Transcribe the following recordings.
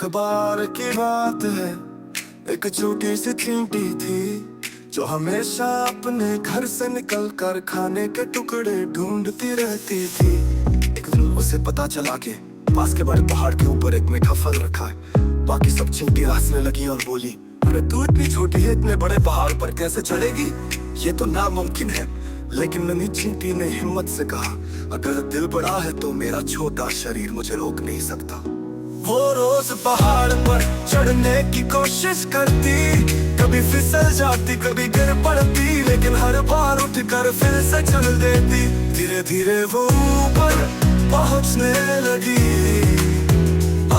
एक बार की बात है, एक छोटी सी चींटी थी जो हमेशा अपने घर से निकल कर खाने के टुकड़े ढूंढती रहती थी। एक दिन उसे पता चला कि पास के बड़े पहाड़ के ऊपर एक मीठा फल रखा है। बाकी सब चींटियां हंसने लगी और बोली, अरे तू इतनी छोटी है, इतने बड़े पहाड़ पर कैसे चढ़ेगी? ये तो नामुमकिन है। लेकिन नन्ही चींटी ने हिम्मत से कहा, अगर दिल बड़ा है तो मेरा छोटा शरीर मुझे रोक नहीं सकता। वो रोज पहाड़ पर चढ़ने की कोशिश करती, कभी फिसल जाती, कभी गिर पड़ती, लेकिन हर बार उठकर फिर से चल देती। धीरे धीरे वो ऊपर पहुंचने लगी।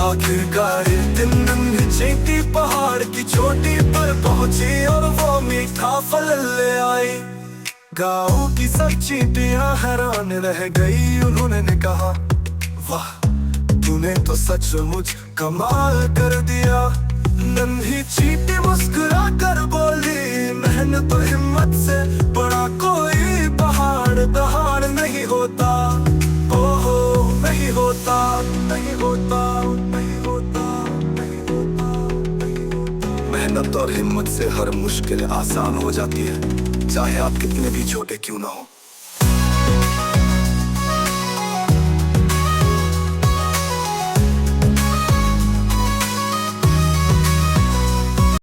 आखिरकार एक दिन नन्ही चींटी पहाड़ की चोटी पर पहुंची और वो मीठा फल ले आई। गाँव की सब चींटियां हैरान रह गई। उन्होंने कहा, वाह, तूने तो सचमुच कमाल कर दिया। नन्ही चींटी मुस्कुरा कर बोली, मेहनत और हिम्मत से बड़ा कोई पहाड़ नहीं होता। ओहो, नहीं होता, नहीं होता, नहीं होता, नहीं होता, नहीं होता। मेहनत और हिम्मत से हर मुश्किल आसान हो जाती है, चाहे आप कितने भी छोटे क्यों ना हो।